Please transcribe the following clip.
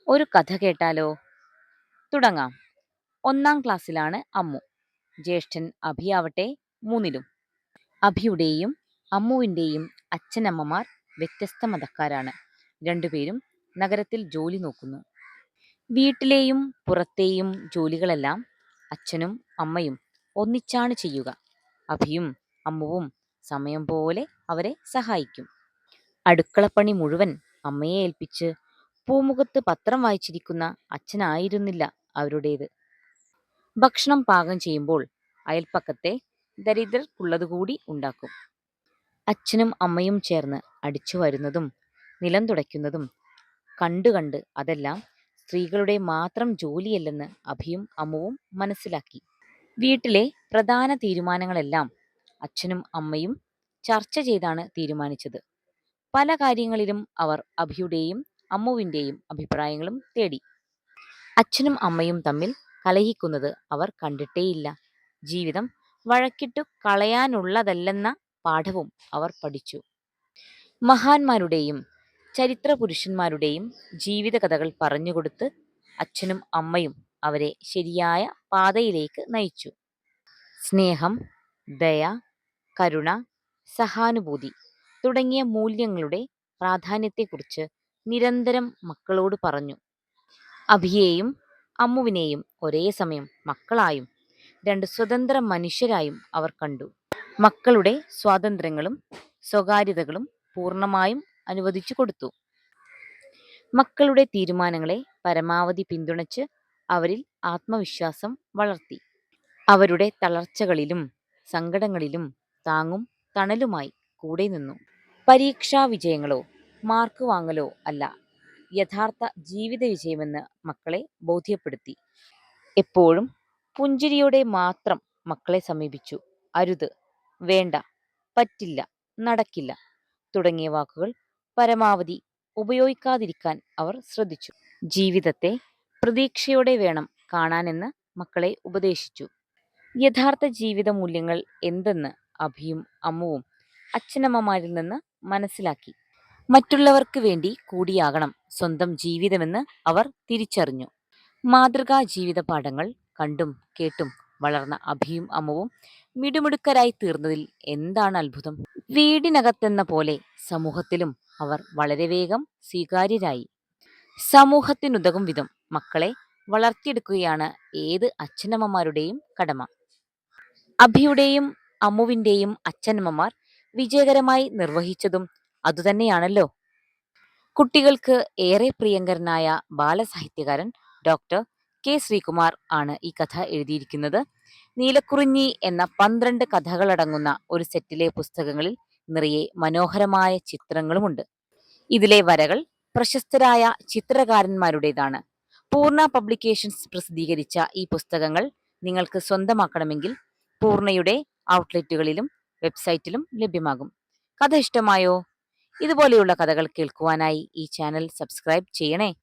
ഒരു കഥ കേട്ടാലോ? തുടങ്ങാം. ഒന്നാം ക്ലാസ്സിലാണ് അമ്മു. ജ്യേഷ്ഠൻ അഭിയാവട്ടെ മൂന്നിലും. അഭിയുടെയും അമ്മുവിൻ്റെയും അച്ഛനമ്മമാർ വ്യത്യസ്ത മതക്കാരാണ്. രണ്ടുപേരും നഗരത്തിൽ ജോലി നോക്കുന്നു. വീട്ടിലെയും പുറത്തെയും ജോലികളെല്ലാം അച്ഛനും അമ്മയും ഒന്നിച്ചാണ് ചെയ്യുക. അഭിയും അമ്മുവും സമയം പോലെ അവരെ സഹായിക്കും. അടുക്കളപ്പണി മുഴുവൻ അമ്മയെ ഏൽപ്പിച്ച് പൂമുഖത്ത് പത്രം വായിച്ചിരിക്കുന്ന അച്ഛനായിരുന്നില്ല അവരുടേത്. ഭക്ഷണം പാകം ചെയ്യുമ്പോൾ അയൽപ്പക്കത്തെ ദരിദ്രർക്കുള്ളതുകൂടി ഉണ്ടാക്കും. അച്ഛനും അമ്മയും ചേർന്ന് അടിച്ചു വരുന്നതും നിലം തുടയ്ക്കുന്നതും കണ്ടു കണ്ട് അതെല്ലാം സ്ത്രീകളുടെ മാത്രം ജോലിയല്ലെന്ന് അഭിയും അമ്മുവും മനസ്സിലാക്കി. വീട്ടിലെ പ്രധാന തീരുമാനങ്ങളെല്ലാം അച്ഛനും അമ്മയും ചർച്ച ചെയ്താണ് തീരുമാനിച്ചത്. പല കാര്യങ്ങളിലും അവർ അഭിയുടെയും അമ്മുവിൻ്റെയും അഭിപ്രായങ്ങളും തേടി. അച്ഛനും അമ്മയും തമ്മിൽ കലഹിക്കുന്നത് അവർ കണ്ടിട്ടേയില്ല. ജീവിതം വഴക്കിട്ടു കളയാനുള്ളതല്ലെന്ന പാഠവും അവർ പഠിച്ചു. മഹാന്മാരുടെയും ചരിത്രപുരുഷന്മാരുടെയും ജീവിതകഥകൾ പറഞ്ഞുകൊടുത്ത് അച്ഛനും അമ്മയും അവരെ ശരിയായ പാതയിലേക്ക് നയിച്ചു. സ്നേഹം, ദയ, കരുണ, സഹാനുഭൂതി തുടങ്ങിയ മൂല്യങ്ങളുടെ പ്രാധാന്യത്തെക്കുറിച്ച് നിരന്തരം മക്കളോട് പറഞ്ഞു. അഭിയെയും അമ്മുവിനെയും ഒരേ സമയം മക്കളായും രണ്ട് സ്വതന്ത്ര മനുഷ്യരായും അവർ കണ്ടു. മക്കളുടെ സ്വാതന്ത്ര്യങ്ങളും സ്വകാര്യതകളും പൂർണ്ണമായും അനുവദിച്ചു കൊടുത്തു. മക്കളുടെ തീരുമാനങ്ങളെ പരമാവധി പിന്തുണച്ച് അവരിൽ ആത്മവിശ്വാസം വളർത്തി. അവരുടെ തളർച്ചകളിലും സങ്കടങ്ങളിലും താങ്ങും തണലുമായി കൂടെ നിന്നു. പരീക്ഷാ വിജയങ്ങളോ മാർക്ക് വാങ്ങലോ അല്ല യഥാർത്ഥ ജീവിത വിജയമെന്ന് മക്കളെ ബോധ്യപ്പെടുത്തി. എപ്പോഴും പുഞ്ചിരിയോടെ മാത്രം മക്കളെ സമീപിച്ചു. അരുത്, വേണ്ട, പറ്റില്ല, നടക്കില്ല തുടങ്ങിയ വാക്കുകൾ പരമാവധി ഉപയോഗിക്കാതിരിക്കാൻ അവർ ശ്രദ്ധിച്ചു. ജീവിതത്തെ പ്രതീക്ഷയോടെ വേണം കാണാനെന്ന് മക്കളെ ഉപദേശിച്ചു. യഥാർത്ഥ ജീവിത മൂല്യങ്ങൾ എന്തെന്ന് അഭിയും അമ്മുവും അച്ഛനമ്മമാരിൽ നിന്ന് മനസ്സിലാക്കി. മറ്റുള്ളവർക്ക് വേണ്ടി കൂടിയാകണം സ്വന്തം ജീവിതമെന്ന് അവർ തിരിച്ചറിഞ്ഞു. മാതൃകാ ജീവിത പാഠങ്ങൾ കണ്ടും കേട്ടും വളർന്ന അഭിയും അമ്മുവും മിടുമിടുക്കരായി തീർന്നതിൽ എന്താണ് അത്ഭുതം? വീടിനകത്തെന്ന പോലെ സമൂഹത്തിലും അവർ വളരെ വേഗം സ്വീകാര്യരായി. സമൂഹത്തിനുതകും വിധം മക്കളെ വളർത്തിയെടുക്കുകയാണ് ഏത് അച്ഛനമ്മമാരുടെയും കടമ. അഭിയുടെയും അമ്മുവിൻ്റെയും അച്ഛനമ്മമാർ വിജയകരമായി നിർവഹിച്ചതും അതുതന്നെയാണല്ലോ. കുട്ടികൾക്ക് ഏറെ പ്രിയങ്കരനായ ബാലസാഹിത്യകാരൻ ഡോക്ടർ കെ ശ്രീകുമാർ ആണ് ഈ കഥ എഴുതിയിരിക്കുന്നത്. നീലക്കുറിഞ്ഞി എന്ന 12 കഥകളടങ്ങുന്ന ഒരു സെറ്റിലെ പുസ്തകങ്ങളിൽ നിറയെ മനോഹരമായ ചിത്രങ്ങളുമുണ്ട്. ഇതിലെ വരകൾ പ്രശസ്തരായ ചിത്രകാരന്മാരുടേതാണ്. പൂർണ്ണ പബ്ലിക്കേഷൻസ് പ്രസിദ്ധീകരിച്ച ഈ പുസ്തകങ്ങൾ നിങ്ങൾക്ക് സ്വന്തമാക്കണമെങ്കിൽ പൂർണ്ണയുടെ ഔട്ട്ലെറ്റുകളിലും വെബ്സൈറ്റിലും ലഭ്യമാകും. കഥ ഇഷ്ടമായോ? ഇതുപോലെയുള്ള കഥകൾ കേൾക്കുവാനായി ഈ ചാനൽ സബ്സ്ക്രൈബ് ചെയ്യണേ.